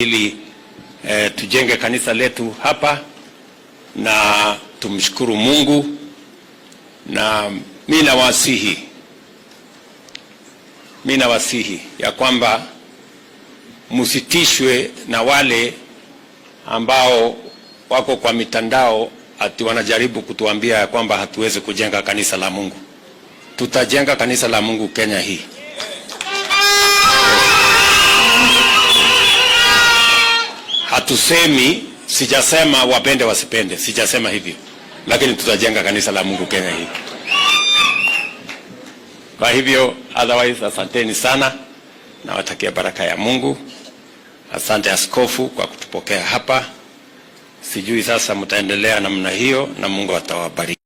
ili tujenge kanisa letu hapa na tumshukuru Mungu, na mimi nawasihi ya kwamba msitishwe na wale ambao wako kwa mitandao ati wanajaribu kutuambia ya kwamba hatuwezi kujenga kanisa la Mungu. Tutajenga kanisa la Mungu Kenya hii. Hatusemi, sijasema wapende wasipende, sijasema hivyo, lakini tutajenga kanisa la Mungu Kenya hii. Kwa hivyo otherwise, asanteni sana na watakia baraka ya Mungu. Asante askofu kwa kutupokea hapa. Sijui sasa mtaendelea namna hiyo, na Mungu atawabariki.